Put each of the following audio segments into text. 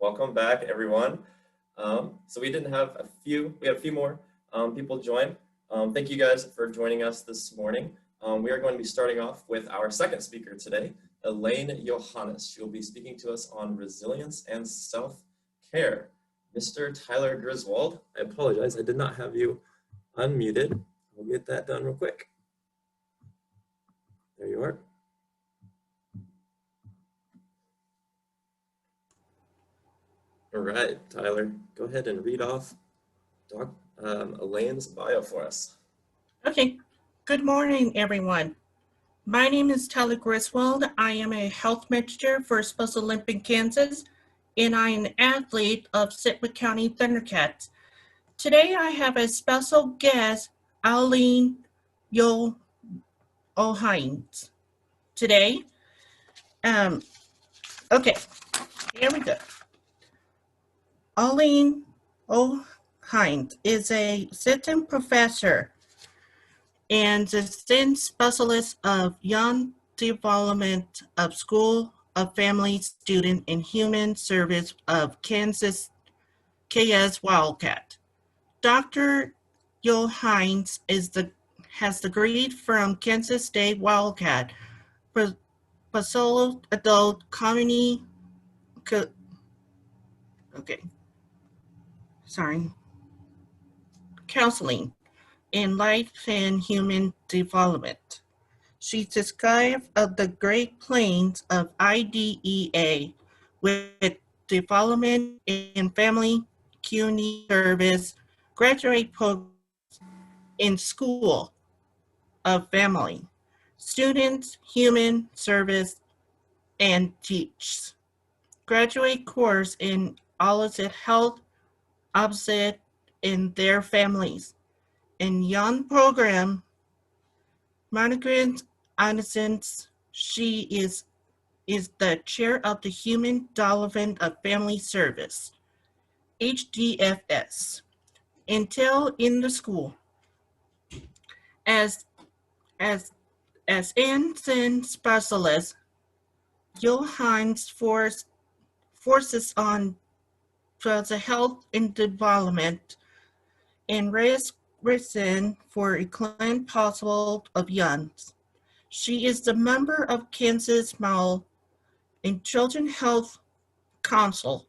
Welcome back, everyone. So we didn't have a few, we had a few more people join. Thank you guys for joining us this morning. We are going to be starting off with our second speaker today, Elaine Johannes. She will be speaking to us on resilience and self-care. Mr. Tyler Griswold, I apologize, I did not have you unmuted. We'll get that done real quick. There you are. All right, Tyler, go ahead and read off Elaine's bio for us. Okay, good morning, everyone. My name is Tyler Griswold. I am a health manager for Special Olympic Kansas, and I am an athlete of Sitwick County Thundercats. Today, I have a special guest, Elaine Johannes. Today, okay, here we go. Elaine Johannes is a assistant professor and assistant specialist of young development of school of family student and human service of Kansas KS Wildcat. Dr. Johannes has degree from Kansas State Wildcat for adult community counseling in life and human development. She described the Great Plains of IDEA with development in family, community service, graduate programs in school of family, students, human service, and teach. Graduate course in opposite health, opposite in their families. In young program, Margaret Anderson, she is the chair of the Human Development of Family Service, HDFS, until in the school. As Anderson specialist, Johannes focuses on the health and development and reason for equivalent possible of youngs. She is the member of Kansas Mall and Children Health Council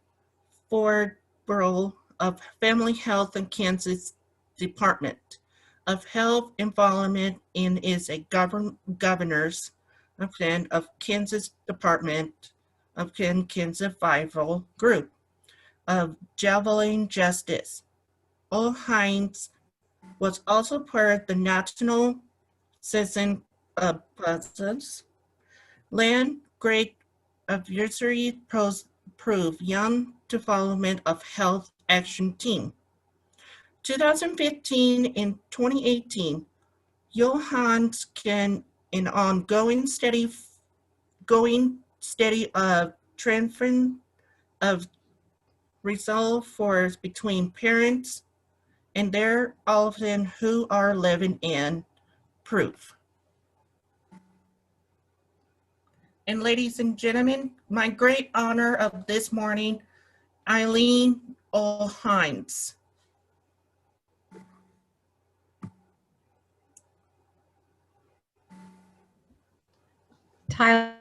for Bureau of Family Health and Kansas Department of Health Environment and is a governor's of Kansas Department of Kansas Survival Group of Javelin Justice. Johannes was also part of the National Citizen Presence Land Great Advisory Prove Young Development of Health Action Team. 2015 and 2018, Johannes can an ongoing steady transfer of resolve force between parents and their often who are living in proof. And ladies and gentlemen, my great honor of this morning, Elaine Johannes. Tyler,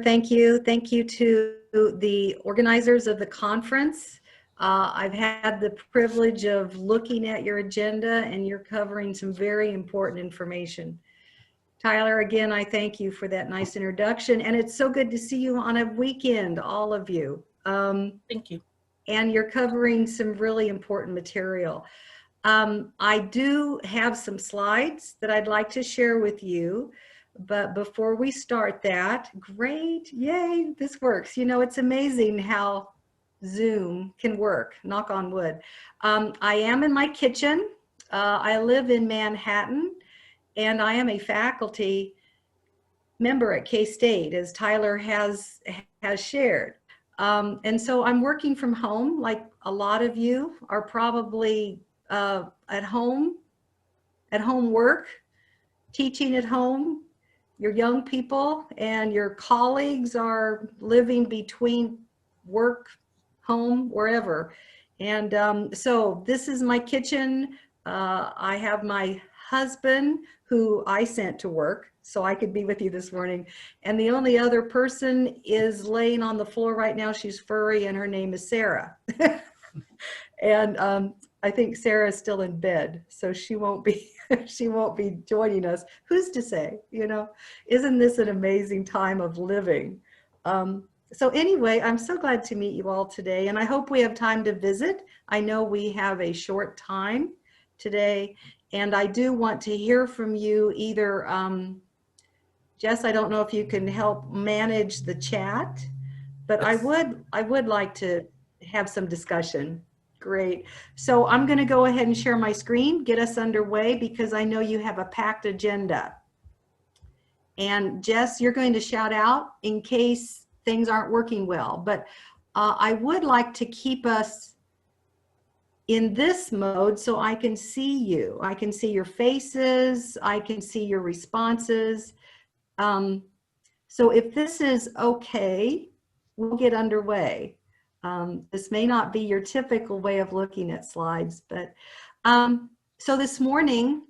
thank you. Thank you to the organizers of the conference. I've had the privilege of looking at your agenda, and you're covering some very important information. Tyler, again, I thank you for that nice introduction, and it's so good to see you on a weekend, all of you. Thank you. And you're covering some really important material. I do have some slides that I'd like to share with you. But before we start that, great, yay, this works. You know, it's amazing how Zoom can work, knock on wood. I am in my kitchen. I live in Manhattan, and I am a faculty member at K-State, as Tyler has shared. And so I'm working from home, like a lot of you are probably at home work, teaching at home. Your young people and your colleagues are living between work, home, wherever. And so this is my kitchen. I have my husband who I sent to work so I could be with you this morning. And the only other person is laying on the floor right now. She's furry and her name is Sarah. And I think Sarah is still in bed, so she won't be she won't be joining us. Who's to say, you know? Isn't this an amazing time of living? So anyway, I'm so glad to meet you all today, and I hope we have time to visit. I know we have a short time today, and I do want to hear from you either, Jess, I don't know if you can help manage the chat, but Yes. I would like to have some discussion. Great. So I'm going to go ahead and share my screen, get us underway, because I know you have a packed agenda. And Jess, you're going to shout out in case things aren't working well, but I would like to keep us in this mode so I can see you. I can see your faces. I can see your responses. So if this is okay, we'll get underway. This may not be your typical way of looking at slides, but so this morning,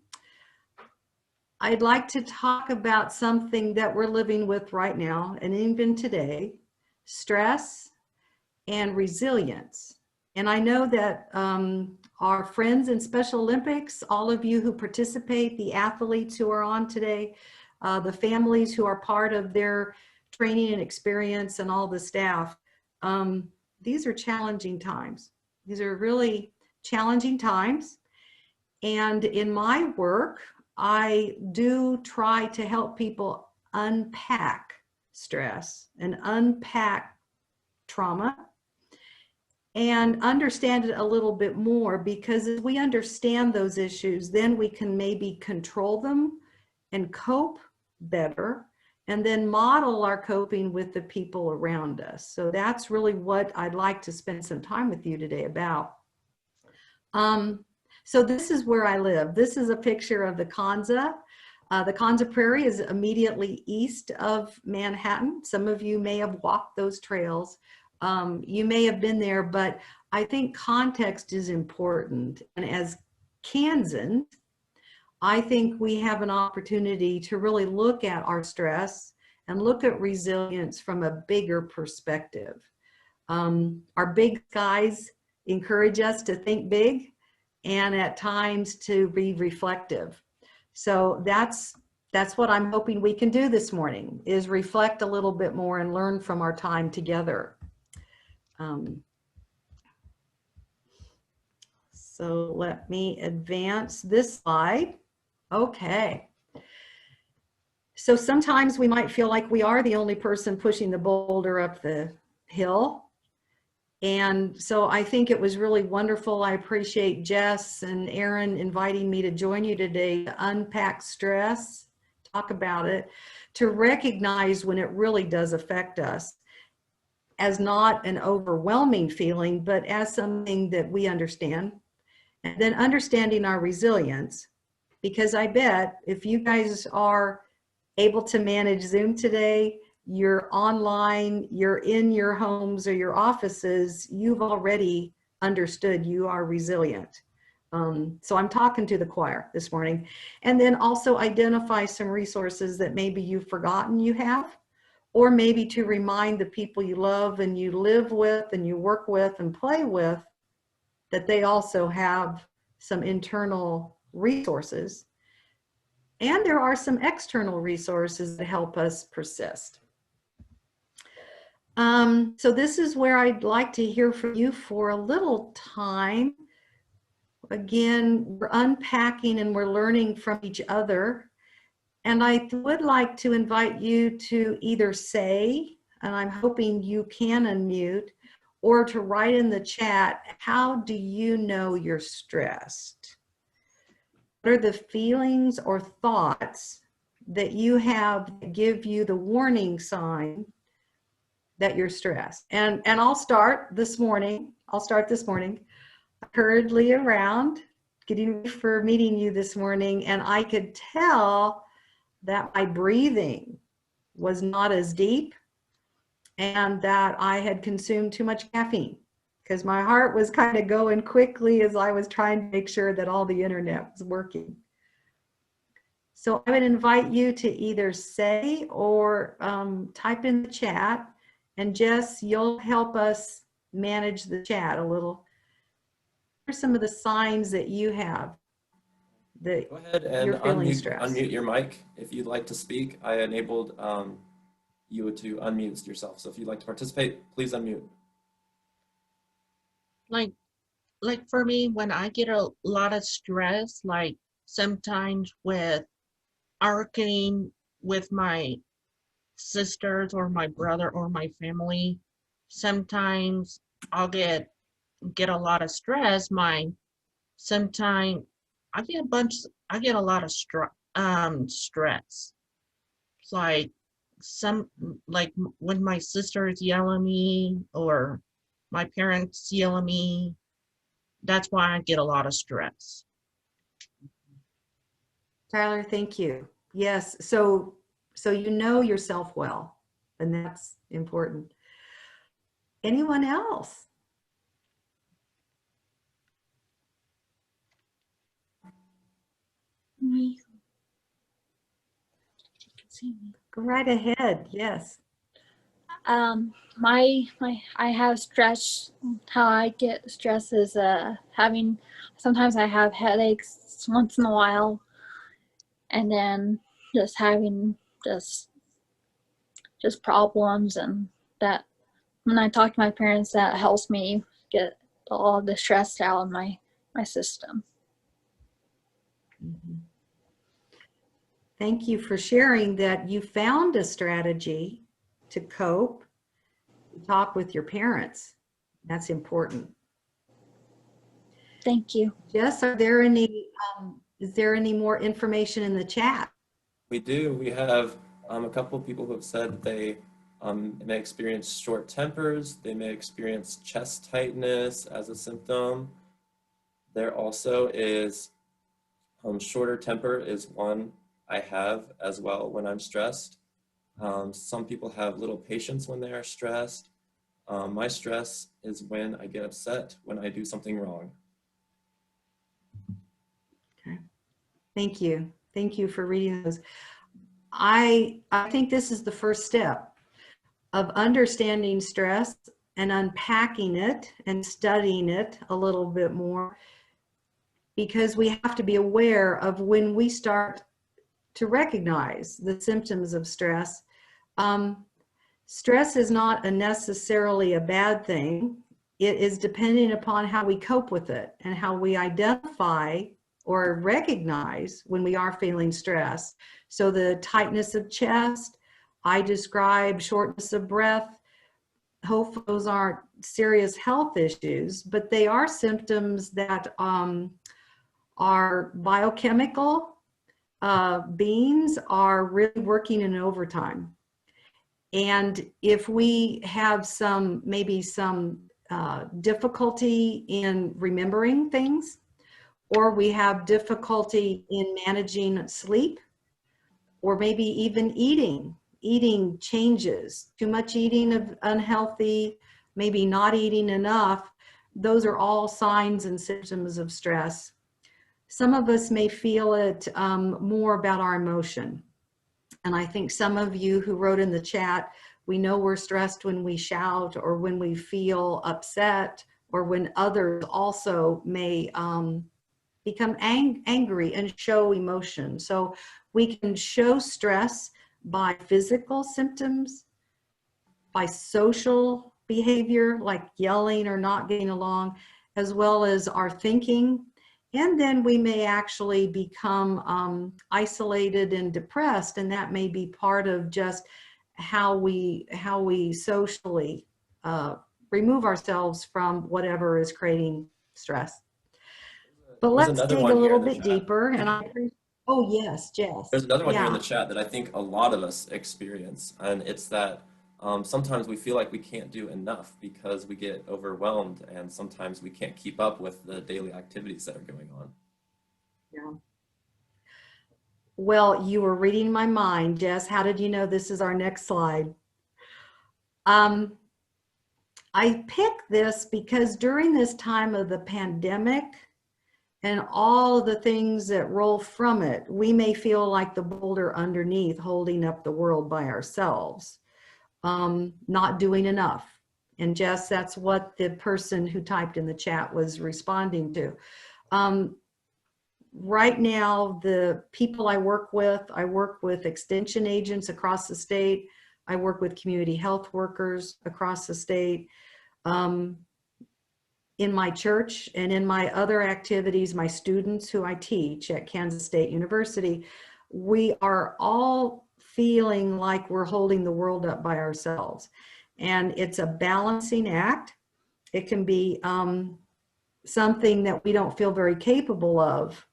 I'd like to talk about something that we're living with right now, and even today, stress and resilience. And I know that our friends in Special Olympics, all of you who participate, the athletes who are on today, the families who are part of their training and experience, and all the staff, these are challenging times. These are really challenging times. And in my work, I do try to help people unpack stress and unpack trauma and understand it a little bit more, because if we understand those issues, then we can maybe control them and cope better, and then model our coping with the people around us. So that's really what I'd like to spend some time with you today about. So this is where I live. This is a picture of the Kanza. The Kanza Prairie is immediately east of Manhattan. Some of you may have walked those trails. You may have been there, but I think context is important. And as Kansans, I think we have an opportunity to really look at our stress and look at resilience from a bigger perspective. Our big skies encourage us to think big and at times to be reflective. So that's what I'm hoping we can do this morning, is reflect a little bit more and learn from our time together. So let me advance this slide. Okay. So sometimes we might feel like we are the only person pushing the boulder up the hill. And so I think it was really wonderful. I appreciate Jess and Aaron inviting me to join you today to unpack stress, talk about it, to recognize when it really does affect us as not an overwhelming feeling, but as something that we understand. And then understanding our resilience, because I bet if you guys are able to manage Zoom today, you're online, you're in your homes or your offices, you've already understood you are resilient. So I'm talking to the choir this morning. And then also identify some resources that maybe you've forgotten you have, or maybe to remind the people you love and you live with and you work with and play with that they also have some internal resources. And there are some external resources that help us persist. So this is where I'd like to hear from you for a little time. Again, we're unpacking and we're learning from each other. And I would like to invite you to either say, and I'm hoping you can unmute, or to write in the chat, how do you know you're stressed? What are the feelings or thoughts that you have that give you the warning sign that you're stressed? And I'll start this morning. Hurriedly around, getting ready for meeting you this morning, and I could tell that my breathing was not as deep and that I had consumed too much caffeine. because my heart was kind of going quickly as I was trying to make sure that all the internet was working. So I would invite you to either say or type in the chat, and Jess, you'll help us manage the chat a little. What are some of the signs that you have that Go ahead and you're feeling stressed? unmute your mic if you'd like to speak. I enabled you to unmute yourself. So if you'd like to participate, please unmute. Like for me, when I get a lot of stress, like sometimes with arguing with my sisters or my brother or my family, sometimes I'll get a lot of stress. Sometimes I get a lot of stress. It's like when my sisters yell at me or my parents yell at me, that's why I get a lot of stress. Tyler, thank you. Yes, so you know yourself well, and that's important. Anyone else? Me. Go right ahead. Yes. I have stress. How I get stress is sometimes I have headaches once in a while, and then just having just problems, and that when I talk to my parents, that helps me get all the stress out of my system. Mm-hmm. Thank you for sharing that you found a strategy to cope, talk with your parents. That's important. Thank you. Jess, are there any, is there any more information in the chat? We do. We have a couple of people who have said that they may experience short tempers. They may experience chest tightness as a symptom. There also is shorter temper is one I have as well when I'm stressed. Some people have little patience when they are stressed. My stress is when I get upset when I do something wrong. Okay. Thank you. Thank you for reading those. I think this is the first step of understanding stress and unpacking it and studying it a little bit more, because we have to be aware of when we start to recognize the symptoms of stress. Stress is not necessarily a bad thing. It is depending upon how we cope with it and how we identify or recognize when we are feeling stress. So the tightness of chest, I describe shortness of breath. Hopefully those aren't serious health issues, but they are symptoms that are biochemical. Beings are really working in overtime. And if we have maybe some difficulty in remembering things, or we have difficulty in managing sleep, or maybe even eating changes, too much eating of unhealthy, maybe not eating enough, those are all signs and symptoms of stress. Some of us may feel it more about our emotion. And I think some of you who wrote in the chat, we know we're stressed when we shout or when we feel upset or when others also may become angry and show emotion. So we can show stress by physical symptoms, by social behavior like yelling or not getting along, as well as our thinking. And then we may actually become isolated and depressed, and that may be part of just how we socially remove ourselves from whatever is creating stress. But let's dig a little bit deeper. And oh yes, Jess. There's another one here in the chat that I think a lot of us experience, and it's that sometimes we feel like we can't do enough because we get overwhelmed, and sometimes we can't keep up with the daily activities that are going on. Yeah. Well, you were reading my mind, Jess. How did you know this is our next slide? I picked this because during this time of the pandemic and all the things that roll from it, we may feel like the boulder underneath holding up the world by ourselves, not doing enough. And Jess, that's what the person who typed in the chat was responding to. Right now, the people I work with extension agents across the state. I work with community health workers across the state. In my church and in my other activities, my students who I teach at Kansas State University, we are all feeling like we're holding the world up by ourselves. And it's a balancing act. It can be something that we don't feel very capable of.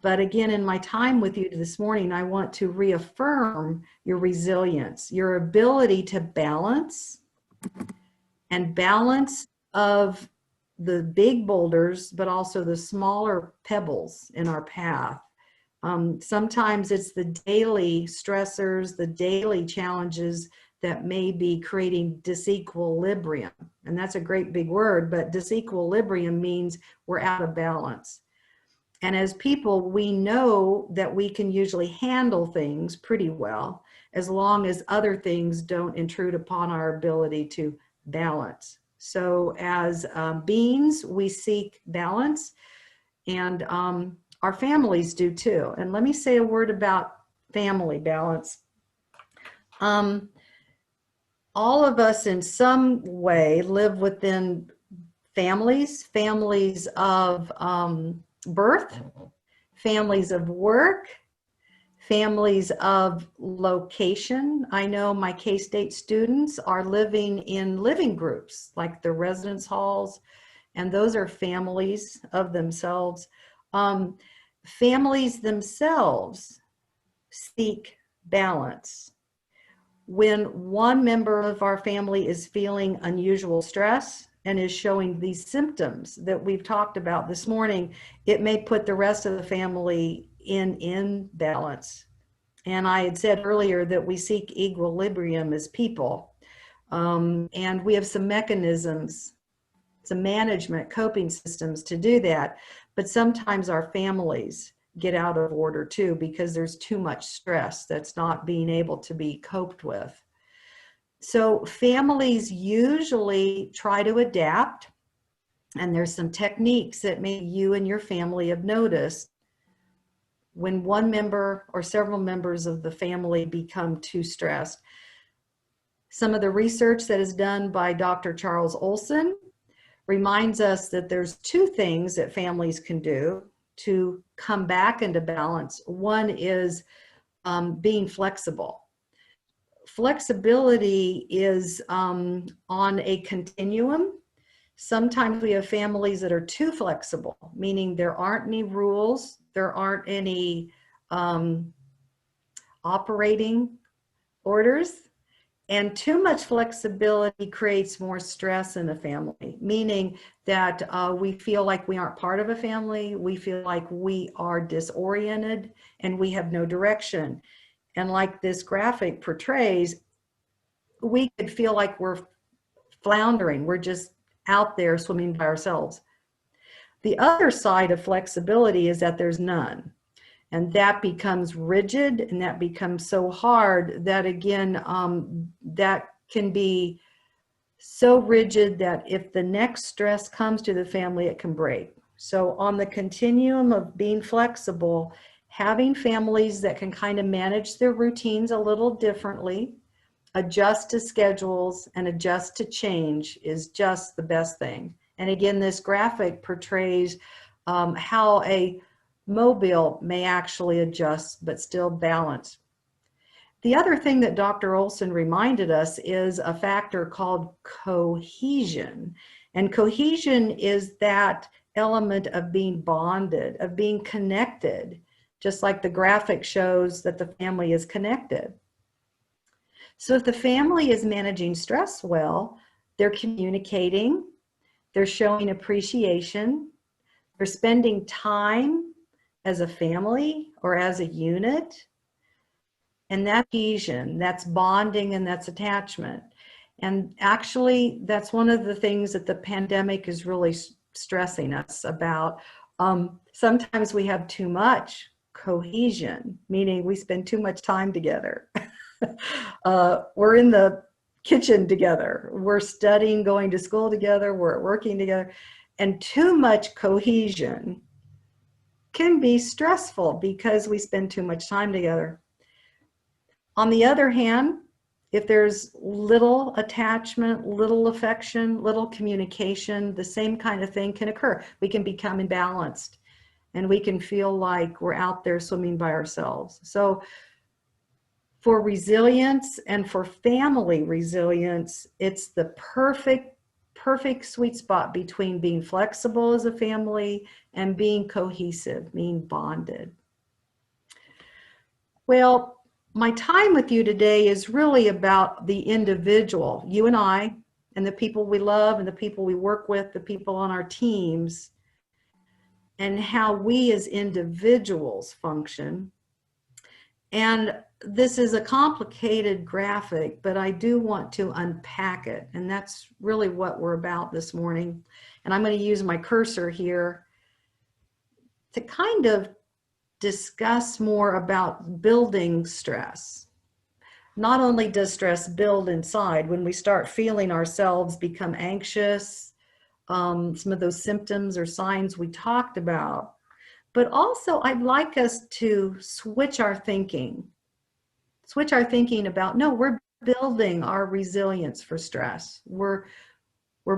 But again, in my time with you this morning, I want to reaffirm your resilience, your ability to balance and balance of the big boulders, but also the smaller pebbles in our path. Sometimes it's the daily stressors, the daily challenges that may be creating disequilibrium. And that's a great big word, but disequilibrium means we're out of balance. And as people, we know that we can usually handle things pretty well as long as other things don't intrude upon our ability to balance. So as beings, we seek balance, and our families do too. And let me say a word about family balance. All of us in some way live within families of birth, families of work, families of location. I know my K-State students are living in living groups like the residence halls, and those are families of themselves. Families themselves seek balance. When one member of our family is feeling unusual stress and is showing these symptoms that we've talked about this morning, it may put the rest of the family in imbalance. And I had said earlier that we seek equilibrium as people. And we have some mechanisms, some management coping systems to do that. But sometimes our families get out of order too, because there's too much stress that's not being able to be coped with. So families usually try to adapt, and there's some techniques that maybe you and your family have noticed when one member or several members of the family become too stressed. Some of the research that is done by Dr. Charles Olson reminds us that there's two things that families can do to come back into balance. One is being flexible. Flexibility is on a continuum. Sometimes we have families that are too flexible, meaning there aren't any rules, there aren't any operating orders, and too much flexibility creates more stress in a family, meaning that we feel like we aren't part of a family, we feel like we are disoriented, and we have no direction. And like this graphic portrays, we could feel like we're floundering. We're just out there swimming by ourselves. The other side of flexibility is that there's none. And that becomes rigid, and that becomes so hard that, again, that can be so rigid that if the next stress comes to the family, it can break. So on the continuum of being flexible, having families that can kind of manage their routines a little differently, adjust to schedules and adjust to change is just the best thing. And again, this graphic portrays how a mobile may actually adjust but still balance. The other thing that Dr. Olson reminded us is a factor called cohesion. And cohesion is that element of being bonded, of being connected, just like the graphic shows that the family is connected. So if the family is managing stress well, they're communicating, they're showing appreciation, they're spending time as a family or as a unit, and that cohesion, that's bonding, and that's attachment. And actually, that's one of the things that the pandemic is really stressing us about. Sometimes we have too much cohesion, meaning we spend too much time together. We're in the kitchen together. We're studying, going to school together. We're working together. And too much cohesion can be stressful because we spend too much time together. On the other hand, if there's little attachment, little affection, little communication, the same kind of thing can occur. We can become imbalanced and we can feel like we're out there swimming by ourselves. So for resilience and for family resilience, it's the perfect sweet spot between being flexible as a family and being cohesive, being bonded. Well, my time with you today is really about the individual, you and I, and the people we love and the people we work with, the people on our teams, and how we as individuals function. And this is a complicated graphic, but I do want to unpack it. And that's really what we're about this morning. And I'm going to use my cursor here to kind of discuss more about building stress. Not only does stress build inside, when we start feeling ourselves become anxious, some of those symptoms or signs we talked about, but also I'd like us to switch our thinking about, no, we're building our resilience for stress. We're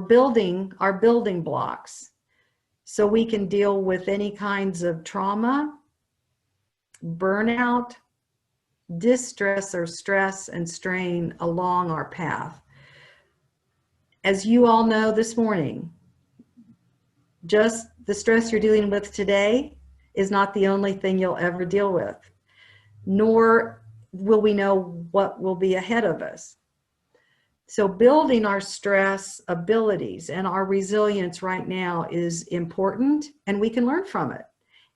building our building blocks so we can deal with any kinds of trauma, burnout, distress or stress and strain along our path. As you all know this morning, just the stress you're dealing with today is not the only thing you'll ever deal with, nor will we know what will be ahead of us. So building our stress abilities and our resilience right now is important, and we can learn from it.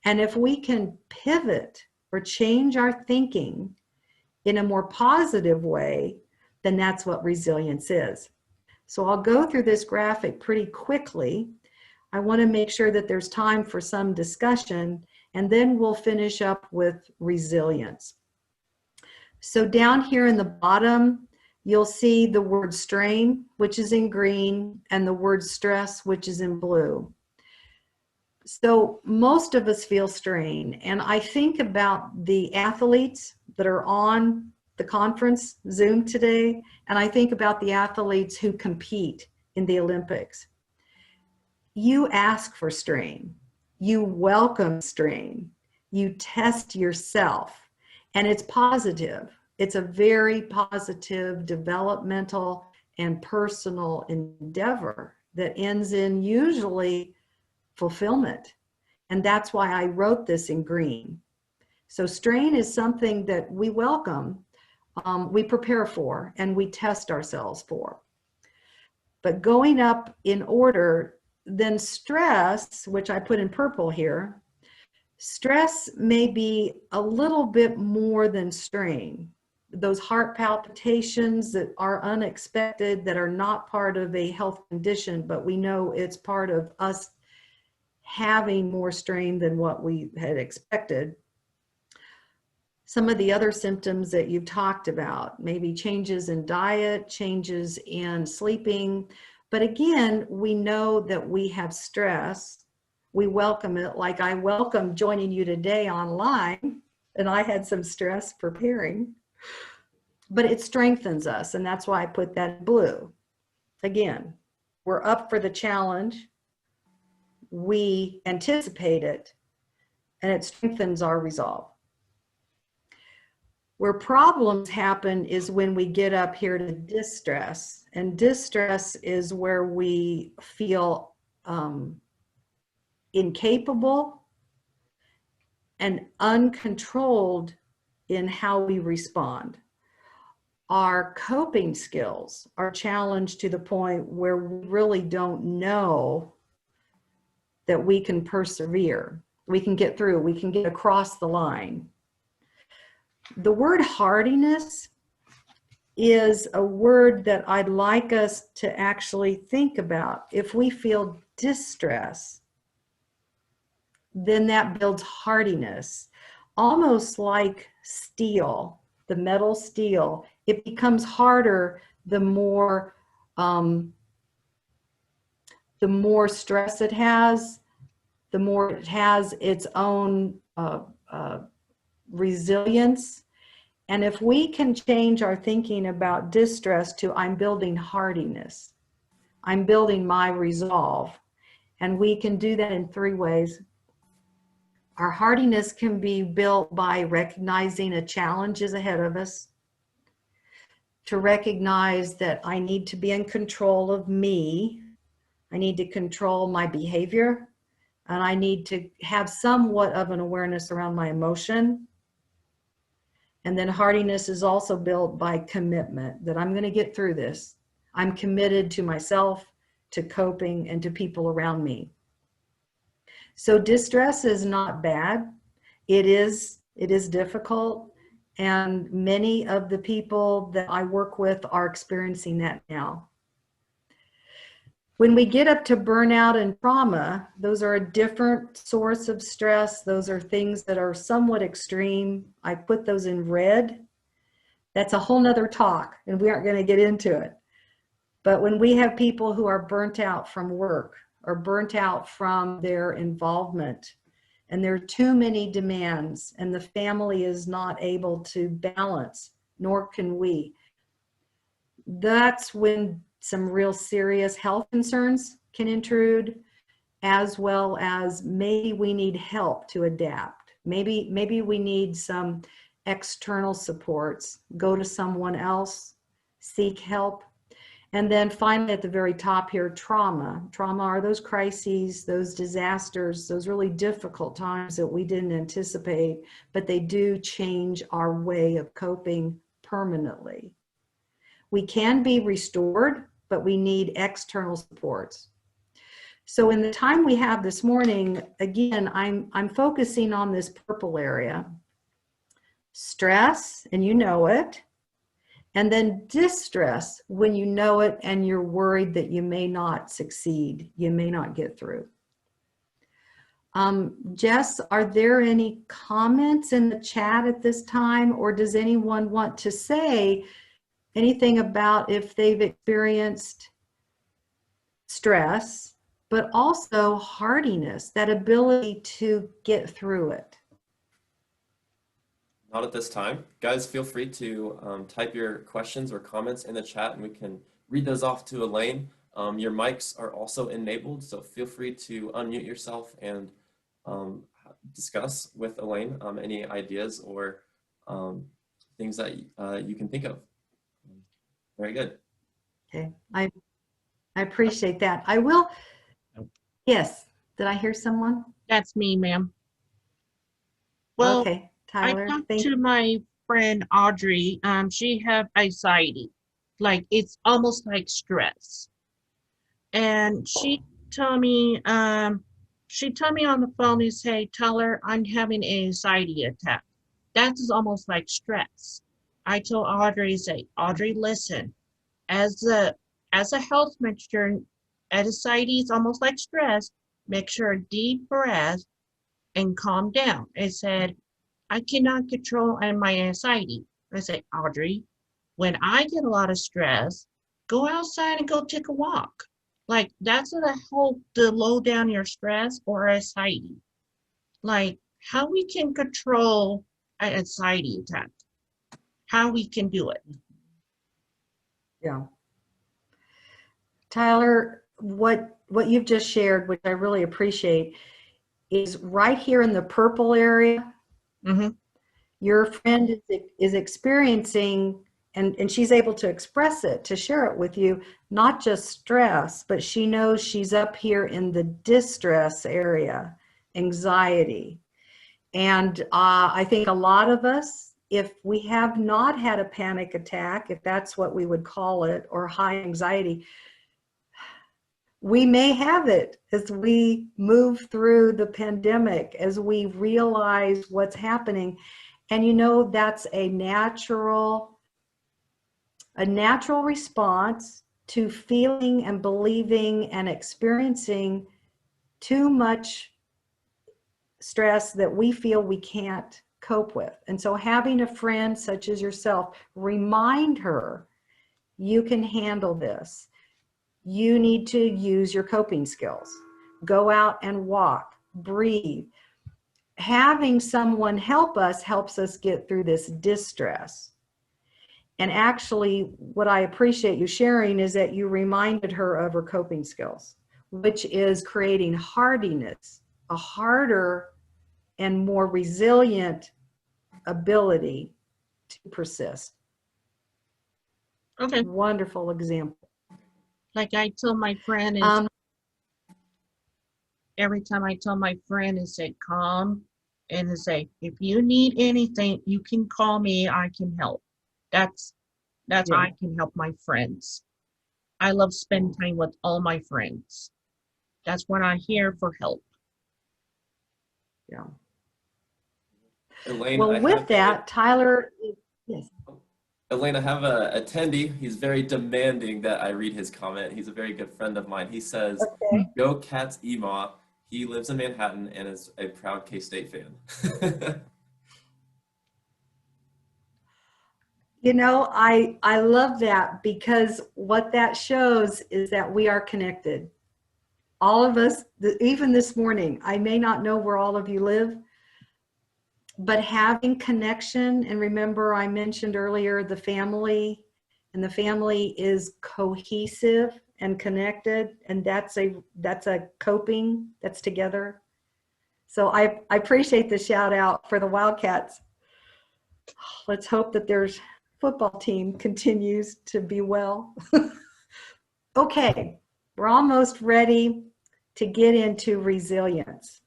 And if we can pivot or change our thinking in a more positive way, then that's what resilience is. So I'll go through this graphic pretty quickly. I want to make sure that there's time for some discussion, and then we'll finish up with resilience. So down here in the bottom, you'll see the word strain, which is in green, and the word stress, which is in blue. So most of us feel strain, and I think about the athletes that are on the conference Zoom today, and I think about the athletes who compete in the Olympics. You ask for strain, you welcome strain, you test yourself, and it's positive. It's a very positive developmental and personal endeavor that ends in usually fulfillment. And that's why I wrote this in green. So strain is something that we welcome, we prepare for, and we test ourselves for. But going up in order, then stress, which I put in purple here, stress may be a little bit more than strain. Those heart palpitations that are unexpected, that are not part of a health condition, but we know it's part of us having more strain than what we had expected. Some of the other symptoms that you've talked about, maybe changes in diet, changes in sleeping. But again, we know that we have stress. We welcome it, like I welcome joining you today online, and I had some stress preparing. But it strengthens us, and that's why I put that in blue. Again, we're up for the challenge. We anticipate it, and it strengthens our resolve. Where problems happen is when we get up here to distress, and distress is where we feel incapable and uncontrolled in how we respond. Our coping skills are challenged to the point where we really don't know that we can persevere, we can get through, we can get across the line. The word hardiness is a word that I'd like us to actually think about. If we feel distress, then that builds hardiness, almost like steel, the metal steel. It becomes harder the more stress it has, the more it has its own resilience. And if we can change our thinking about distress to I'm building hardiness, I'm building my resolve, and we can do that in 3 ways. Our hardiness can be built by recognizing a challenge is ahead of us, to recognize that I need to be in control of me, I need to control my behavior, and I need to have somewhat of an awareness around my emotion. And then hardiness is also built by commitment, that I'm going to get through this. I'm committed to myself, to coping, and to people around me. So distress is not bad. It is difficult. And many of the people that I work with are experiencing that now. When we get up to burnout and trauma, those are a different source of stress. Those are things that are somewhat extreme. I put those in red. That's a whole nother talk, and we aren't going to get into it. But when we have people who are burnt out from work or burnt out from their involvement, and there are too many demands, and the family is not able to balance, nor can we, that's when some real serious health concerns can intrude, as well as maybe we need help to adapt. Maybe we need some external supports, go to someone else, seek help. And then finally at the very top here, trauma. Trauma are those crises, those disasters, those really difficult times that we didn't anticipate, but they do change our way of coping permanently. We can be restored, but we need external supports. So in the time we have this morning, again, I'm focusing on this purple area. Stress, and you know it, and then distress when you know it and you're worried that you may not succeed, you may not get through. Jess, are there any comments in the chat at this time, or does anyone want to say anything about if they've experienced stress, but also hardiness, that ability to get through it? Not at this time. Guys, feel free to type your questions or comments in the chat, and we can read those off to Elaine. Your mics are also enabled, so feel free to unmute yourself and discuss with Elaine any ideas or things that you can think of. Very good. Okay, I appreciate that. I will, yes, did I hear someone? That's me, ma'am. Well, Okay, Tyler, I talked thank to you. my friend Audrey. She have anxiety, like it's almost like stress. And she told me on the phone and say, tell her I'm having an anxiety attack. That's almost like stress. I told Audrey, say, Audrey, listen, as a health manager, anxiety is almost like stress. Make sure a deep breath and calm down. I said, I cannot control my anxiety. I said, Audrey, when I get a lot of stress, go outside and go take a walk. Like that's gonna help to low down your stress or anxiety. Like how we can control an anxiety attack, how we can do it. Yeah. Tyler, what you've just shared, which I really appreciate, is right here in the purple area. Mm-hmm. Your friend is experiencing, and she's able to express it, to share it with you, not just stress, but she knows she's up here in the distress area, anxiety. And I think a lot of us, if we have not had a panic attack, if that's what we would call it, or high anxiety, we may have it as we move through the pandemic, as we realize what's happening. And you know, that's a natural a natural response to feeling and believing and experiencing too much stress that we feel we can't cope with. And so having a friend such as yourself remind her, you can handle this. You need to use your coping skills. Go out and walk, breathe. Having someone help us helps us get through this distress. And actually, what I appreciate you sharing is that you reminded her of her coping skills, which is creating hardiness, a harder and more resilient ability to persist. Okay. Wonderful example. Like I tell my friend, is every time I tell my friend is say calm and to say, if you need anything, you can call me, I can help. That's Yeah. I can help my friends. I love spending time with all my friends. That's when I'm here for help. Yeah. Elaine, Well, with that, Tyler, yes. Elaine, I have a attendee. He's very demanding that I read his comment. He's a very good friend of mine. He says, Okay. "Go Cats Ema." He lives in Manhattan and is a proud K-State fan. You know, I love that, because what that shows is that we are connected. All of us, even this morning, I may not know where all of you live, but having connection, and remember I mentioned earlier the family, and the family is cohesive and connected, and that's a coping that's together. So I appreciate the shout out for the Wildcats. Let's hope that their football team continues to be well. Okay, we're almost ready to get into resilience.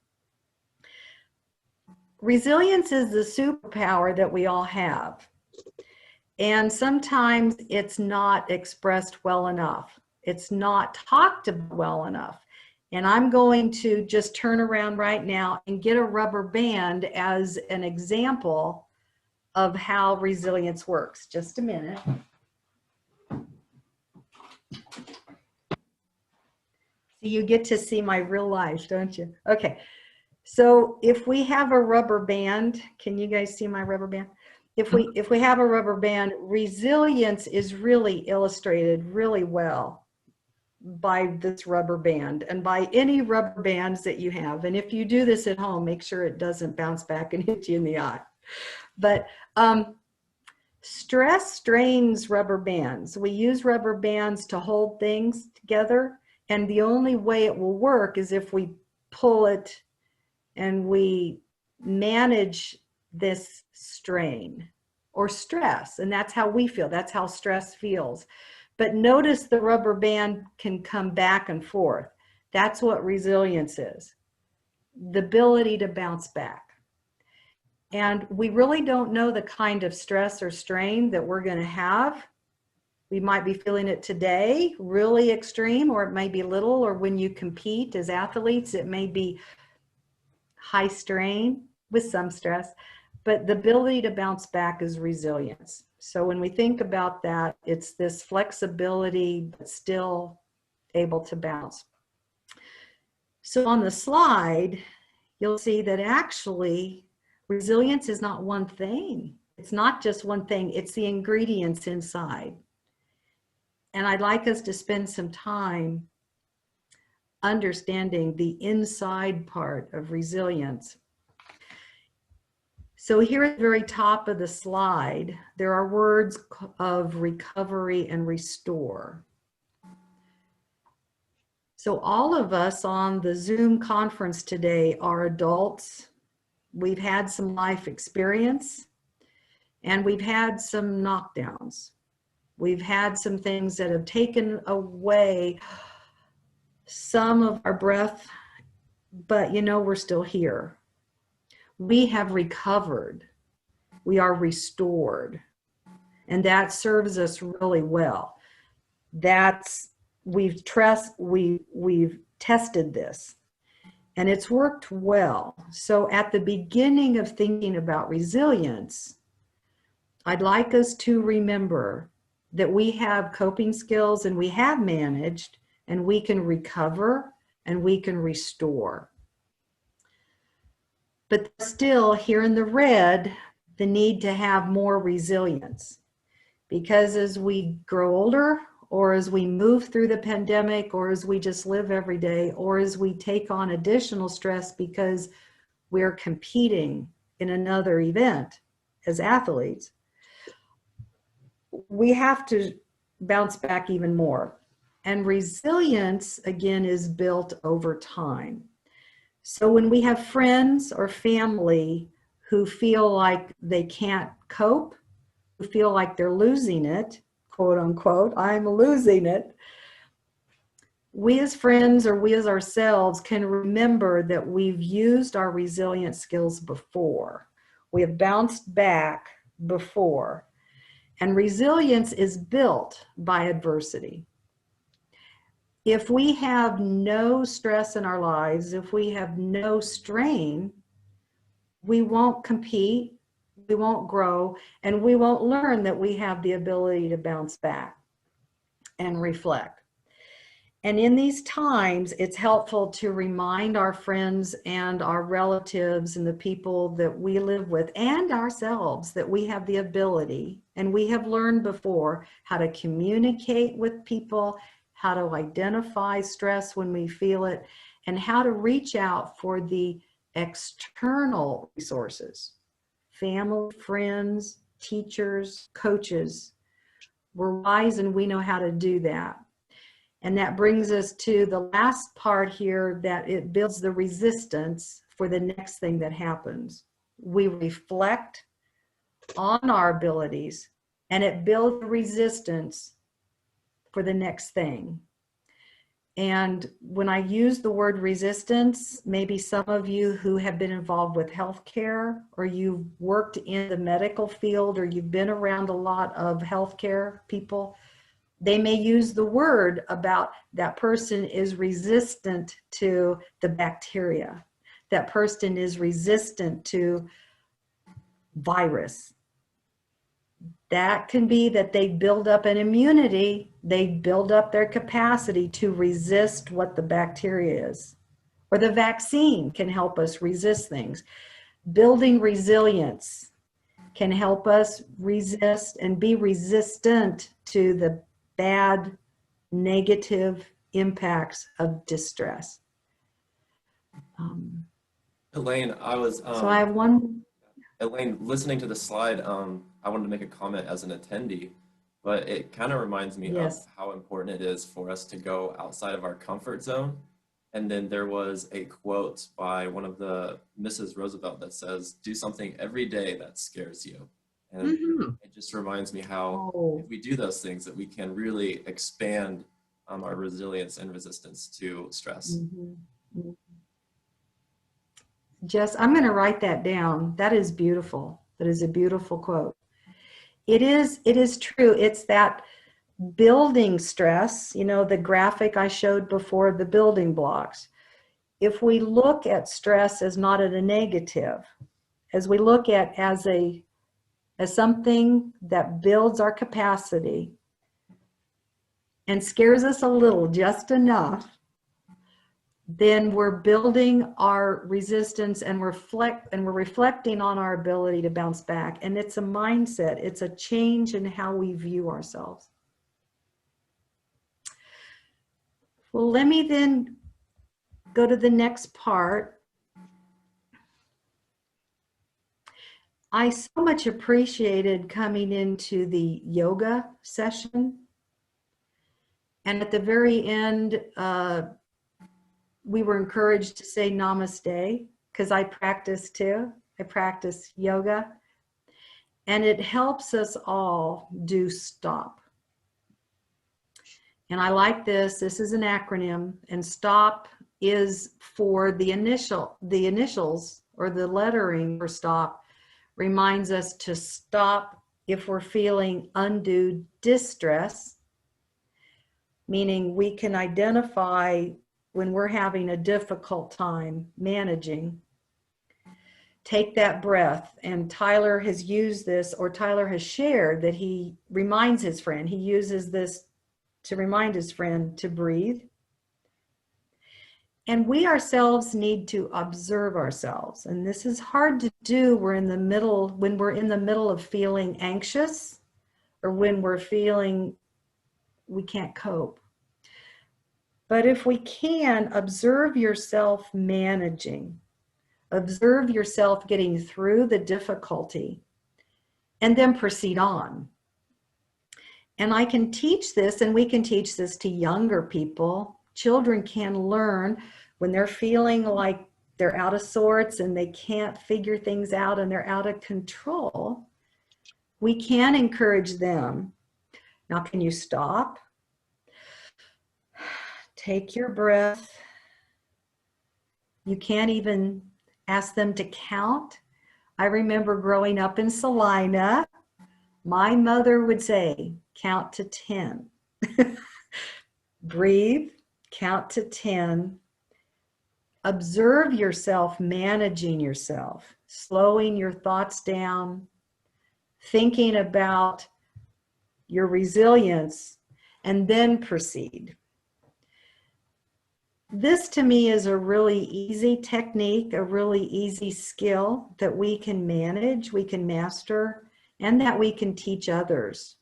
Resilience is the superpower that we all have. And sometimes it's not expressed well enough. It's not talked about well enough. And I'm going to just turn around right now and get a rubber band as an example of how resilience works. Just a minute. So you get to see my real life, don't you? Okay. So if we have a rubber band, can you guys see my rubber band? If we have a rubber band, resilience is really illustrated really well by this rubber band and by any rubber bands that you have. And if you do this at home, make sure it doesn't bounce back and hit you in the eye. But stress strains rubber bands. We use rubber bands to hold things together, and the only way it will work is if we pull it and we manage this strain or stress. And that's how we feel. That's how stress feels. But notice the rubber band can come back and forth. That's what resilience is, the ability to bounce back. And we really don't know the kind of stress or strain that we're going to have. We might be feeling it today, really extreme, or it may be little, or when you compete as athletes, it may be high strain with some stress. But the ability to bounce back is resilience. So when we think about that, it's this flexibility, but still able to bounce. So on the slide, you'll see that actually resilience is not one thing. It's not just one thing, it's the ingredients inside. And I'd like us to spend some time understanding the inside part of resilience. So here at the very top of the slide, there are words of recovery and restore. So all of us on the Zoom conference today are adults. We've had some life experience, and we've had some knockdowns. We've had some things that have taken away some of our breath, but you know, we're still here. We have recovered. We are restored. And that serves us really well. We've tested this, and it's worked well. So at the beginning of thinking about resilience, I'd like us to remember that we have coping skills and we have managed, and we can recover and we can restore. But still, here in the red, the need to have more resilience. Because as we grow older, or as we move through the pandemic, or as we just live every day, or as we take on additional stress because we're competing in another event as athletes, we have to bounce back even more. And resilience, again, is built over time. So when we have friends or family who feel like they can't cope, who feel like they're losing it, quote unquote, I'm losing it, we as friends or we as ourselves can remember that we've used our resilient skills before. We have bounced back before. And resilience is built by adversity. If we have no stress in our lives, if we have no strain, we won't compete, we won't grow, and we won't learn that we have the ability to bounce back and reflect. And in these times, it's helpful to remind our friends and our relatives and the people that we live with and ourselves that we have the ability, and we have learned before, how to communicate with people, how to identify stress when we feel it, and how to reach out for the external resources, family, friends, teachers, coaches. We're wise and we know how to do that. And that brings us to the last part here, that it builds the resistance for the next thing that happens. We reflect on our abilities and it builds resistance for the next thing. And when I use the word resistance, maybe some of you who have been involved with healthcare, or you've worked in the medical field, or you've been around a lot of healthcare people, they may use the word about that person is resistant to the bacteria. That person is resistant to virus. That can be that they build up an immunity, they build up their capacity to resist what the bacteria is. Or the vaccine can help us resist things. Building resilience can help us resist and be resistant to the bad, negative impacts of distress. Elaine, So I have one. Elaine, listening to the slide, I wanted to make a comment as an attendee, but it kind of reminds me of how important it is for us to go outside of our comfort zone. And then there was a quote by one of the Mrs. Roosevelt that says, "Do something every day that scares you." And it just reminds me how if we do those things, that we can really expand our resilience and resistance to stress. Jess, I'm going to write that down. That is beautiful. That is a beautiful quote. It is true. It's that building stress, you know, the graphic I showed before, the building blocks. If we look at stress as not at a negative, as we look at as something that builds our capacity and scares us a little, just enough, then we're building our resistance and we're reflecting on our ability to bounce back. And it's a mindset, it's a change in how we view ourselves. Well, let me then go to the next part. I so much appreciated coming into the yoga session. And at the very end, we were encouraged to say namaste, because I practice too. I practice yoga. And it helps us all do stop. And I like this. This is an acronym. And stop is for the initials, or the lettering for stop, reminds us to stop if we're feeling undue distress, meaning we can identify when we're having a difficult time managing. Take that breath. And Tyler has used this, or Tyler has shared that he reminds his friend. He uses this to remind his friend to breathe. And we ourselves need to observe ourselves. And this is hard to do. When we're in the middle of feeling anxious, or when we're feeling we can't cope. But if we can, observe yourself managing. Observe yourself getting through the difficulty, and then proceed on. And I can teach this, and we can teach this to younger people. Children can learn when they're feeling like they're out of sorts and they can't figure things out and they're out of control. We can encourage them. Now, can you stop? Take your breath. You can't even ask them to count. I remember growing up in Salina, my mother would say, count to 10. Breathe, count to 10. Observe yourself managing yourself, slowing your thoughts down, thinking about your resilience, and then proceed. This to me is a really easy technique, a really easy skill that we can manage, we can master, and that we can teach others.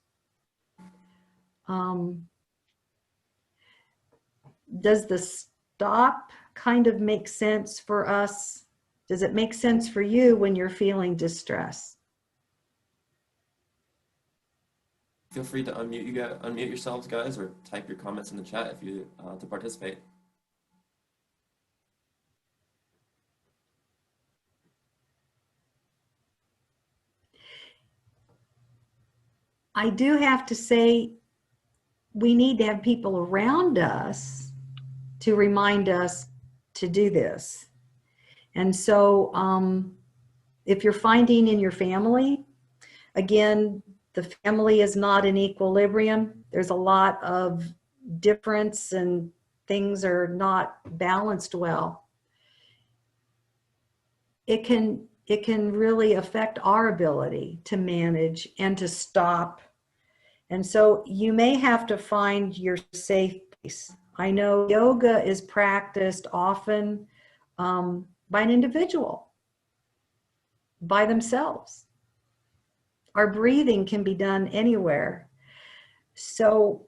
Does the stop kind of make sense for us? Does it make sense for you when you're feeling distress? Feel free to unmute yourselves, guys, or type your comments in the chat if you to participate. I do have to say, we need to have people around us to remind us to do this. And so if you're finding in your family, again, the family is not in equilibrium. There's a lot of difference and things are not balanced well. It can really affect our ability to manage and to stop. And so you may have to find your safe place. I know yoga is practiced often by an individual, by themselves. Our breathing can be done anywhere. So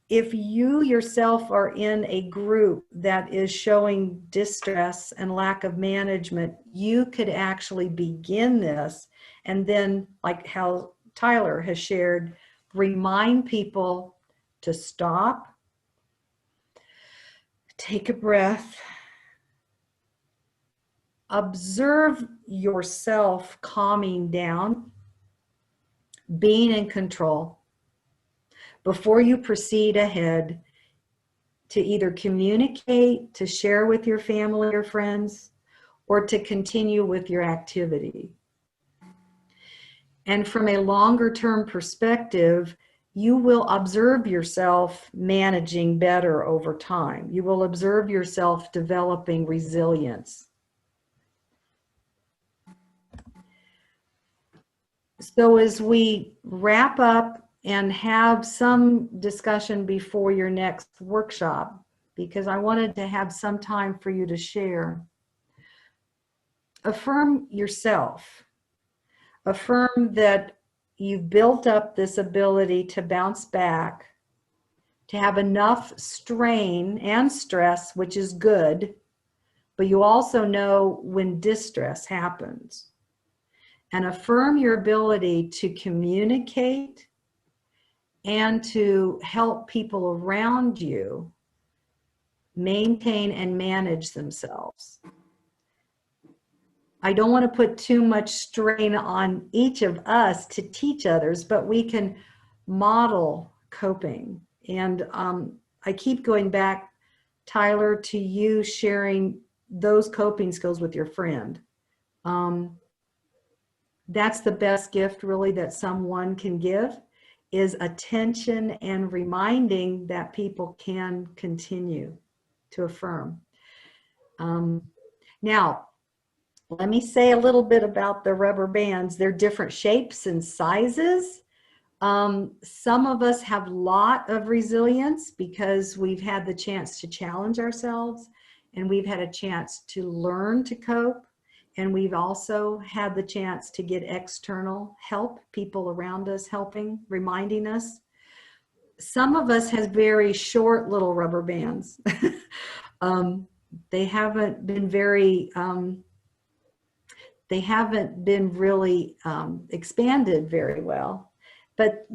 if you yourself are in a group that is showing distress and lack of management, you could actually begin this, and then, like how Tyler has shared, remind people to stop, take a breath, observe yourself calming down, being in control, before you proceed ahead to either communicate, to share with your family or friends, or to continue with your activity. And from a longer term perspective, you will observe yourself managing better over time. You will observe yourself developing resilience. So as we wrap up and have some discussion before your next workshop, because I wanted to have some time for you to share, affirm yourself. Affirm that you've built up this ability to bounce back, to have enough strain and stress, which is good, but you also know when distress happens. And affirm your ability to communicate and to help people around you maintain and manage themselves. I don't want to put too much strain on each of us to teach others, but we can model coping. And I keep going back, Tyler, to you sharing those coping skills with your friend. That's the best gift really that someone can give, is attention and reminding that people can continue to affirm. Now, Let me say a little bit about the rubber bands. They're different shapes and sizes. Some of us have a lot of resilience because we've had the chance to challenge ourselves, and we've had a chance to learn to cope. And we've also had the chance to get external help, people around us helping, reminding us. Some of us has very short little rubber bands. They haven't been very, they haven't been really expanded very well. But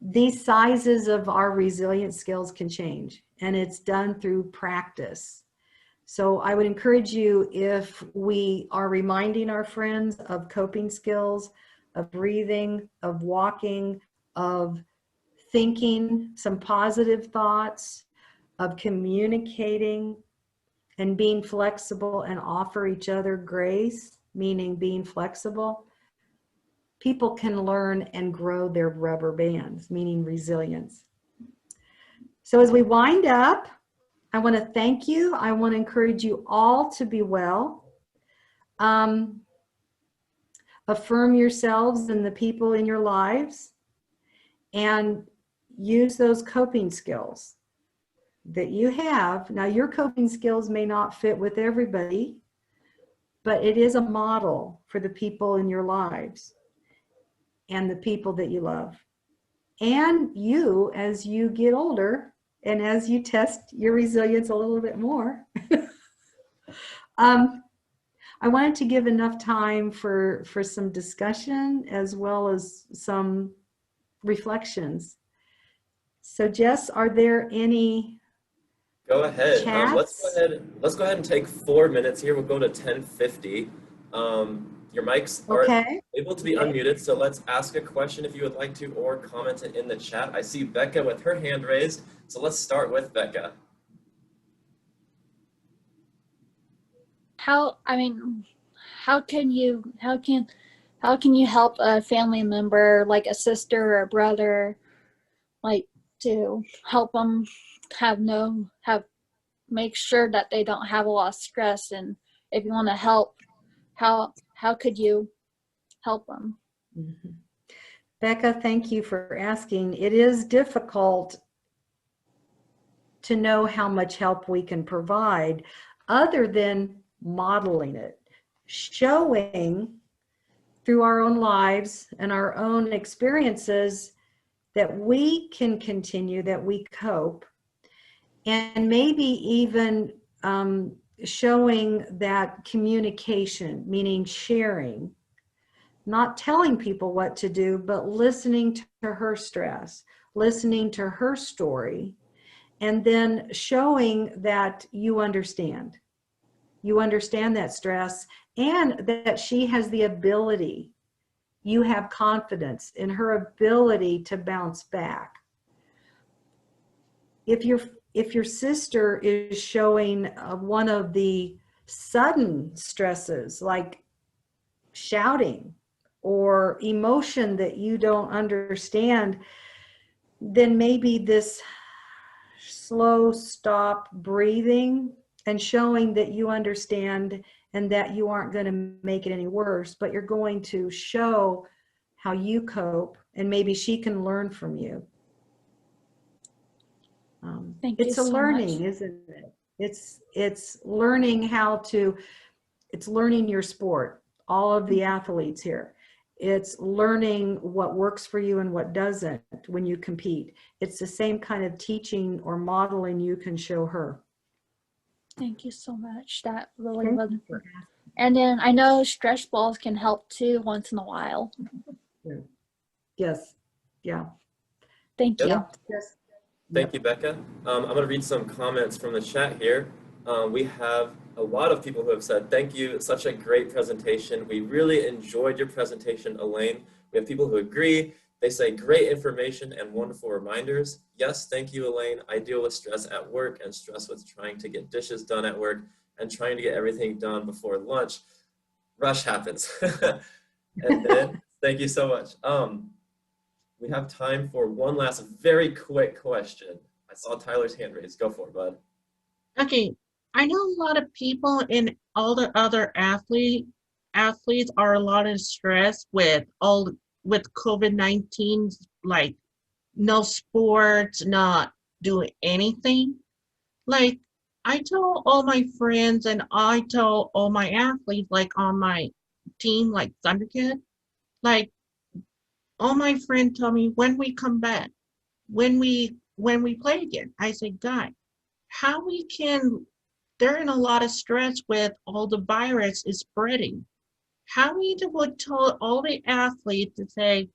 these sizes of our resilience skills can change, and it's done through practice. So I would encourage you, if we are reminding our friends of coping skills, of breathing, of walking, of thinking some positive thoughts, of communicating and being flexible and offer each other grace, meaning being flexible, people can learn and grow their rubber bands, meaning resilience. So as we wind up, I want to thank you. I want to encourage you all to be well. Affirm yourselves and the people in your lives, and use those coping skills that you have. Now, your coping skills may not fit with everybody, but it is a model for the people in your lives and the people that you love. And you, as you get older and as you test your resilience a little bit more, I wanted to give enough time for some discussion as well as some reflections. So Jess, are there any Go ahead. chats? Let's go ahead and take 4 minutes here. We'll go to 10:50. Your mics are Okay. able to be unmuted, so let's ask a question if you would like to, or comment it in the chat. I see Becca with her hand raised, so let's start with Becca. How can you help a family member, like a sister or a brother, like to help them make sure that they don't have a lot of stress? And if you want to help, how could you help them? Mhm. Becca, thank you for asking. It is difficult to know how much help we can provide other than modeling it, showing through our own lives and our own experiences that we can continue, that we cope, and maybe even showing that communication, meaning sharing, not telling people what to do, but listening to her stress, listening to her story, and then showing that you understand. You understand that stress, and that she has the ability, you have confidence in her ability to bounce back. If your sister is showing one of the sudden stresses, like shouting or emotion that you don't understand, then maybe this slow stop breathing and showing that you understand and that you aren't going to make it any worse, but you're going to show how you cope, and maybe she can learn from you. Thank you it's a so learning, much. isn't it? It's learning it's learning your sport, all of the athletes here. It's learning what works for you and what doesn't when you compete. It's the same kind of teaching or modeling you can show her. Thank you so much. That really Thank was. you for And then I know stretch balls can help too once in a while. asking. Yes. Yeah. Thank Yep. you. Yes. Thank you, Becca. I'm going to read some comments from the chat here. We have a lot of people who have said, thank you, such a great presentation. We really enjoyed your presentation, Elaine. We have people who agree. They say, great information and wonderful reminders. Yes, thank you, Elaine. I deal with stress at work and stress with trying to get dishes done at work and trying to get everything done before lunch. Rush happens. And then, thank you so much. We have time for one last very quick question. I saw Tyler's hand raised. Go for it, bud. Okay, I know a lot of people in all the other athletes athletes are a lot of stress with COVID-19, like no sports, not doing anything. Like I tell all my friends and I tell all my athletes, like on my team, like Thundercat, like all my friends tell me when we come back, when we play again. I say, God, how we can, they're in a lot of stress with all the virus is spreading. How we would tell all the athletes to say,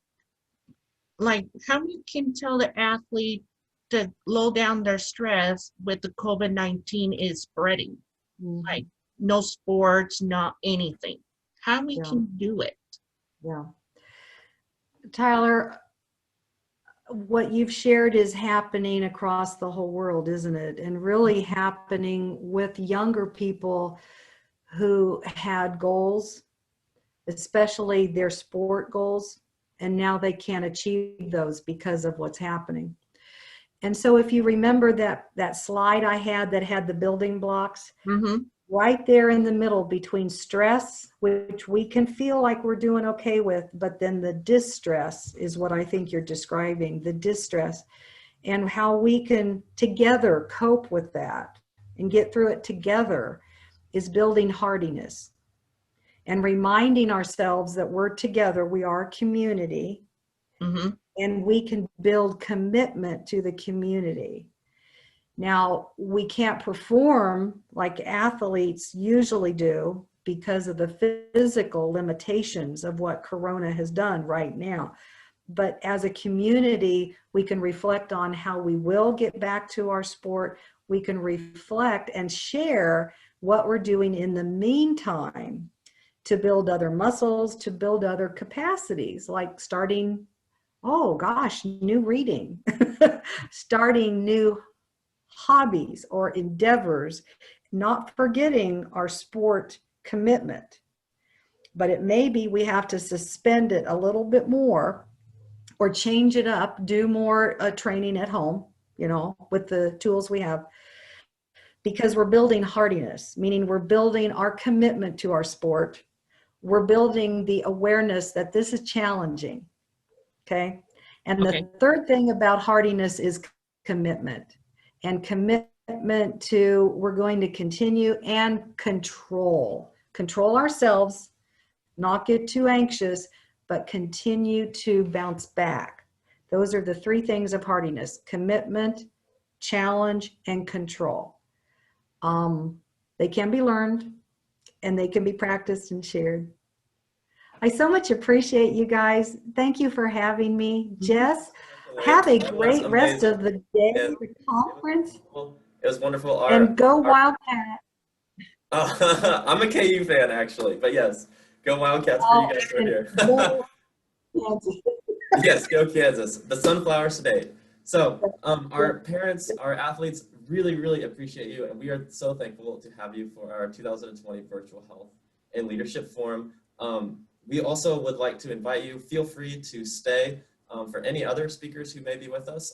like, how we can tell the athlete to low down their stress with the COVID-19 is spreading, like no sports, not anything. How we can do it. Yeah. Tyler, what you've shared is happening across the whole world, isn't it? And really happening with younger people who had goals, especially their sport goals, and now they can't achieve those because of what's happening. And so if you remember that slide I had that had the building blocks, right there in the middle between stress, which we can feel like we're doing okay with, but then the distress is what I think you're describing, the distress, and how we can together cope with that and get through it together is building hardiness and reminding ourselves that we're together, we are a community, and we can build commitment to the community. Now, we can't perform like athletes usually do because of the physical limitations of what Corona has done right now. But as a community, we can reflect on how we will get back to our sport. We can reflect and share what we're doing in the meantime to build other muscles, to build other capacities, like starting, oh gosh, new reading, starting new hobbies or endeavors, not forgetting our sport commitment. But it may be we have to suspend it a little bit more or change it up, do more training at home, you know, with the tools we have, because we're building hardiness, meaning we're building our commitment to our sport. We're building the awareness that this is challenging, okay? And the third thing about hardiness is commitment. And commitment to, we're going to continue and control ourselves, not get too anxious, but continue to bounce back. Those are the three things of hardiness: commitment, challenge, and control. They can be learned and they can be practiced and shared. I so much appreciate you guys. Thank you for having me. Jess, have a great rest of the day, the conference. It was wonderful. And go Wildcat. I'm a KU fan, actually, but yes, go Wildcats for you guys right here. Yes, go Kansas, the Sunflower State. So our parents, our athletes really, really appreciate you, and we are so thankful to have you for our 2020 Virtual Health and Leadership Forum. We also would like to invite you, feel free to stay for any other speakers who may be with us.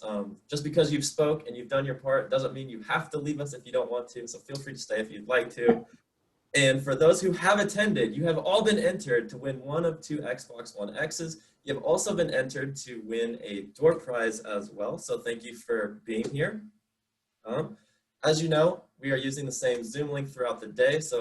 Just because you've spoke and you've done your part doesn't mean you have to leave us if you don't want to, so feel free to stay if you'd like to. And for those who have attended, you have all been entered to win one of 2 Xbox One X's. You have also been entered to win a door prize as well, so thank you for being here. As you know, we are using the same Zoom link throughout the day, so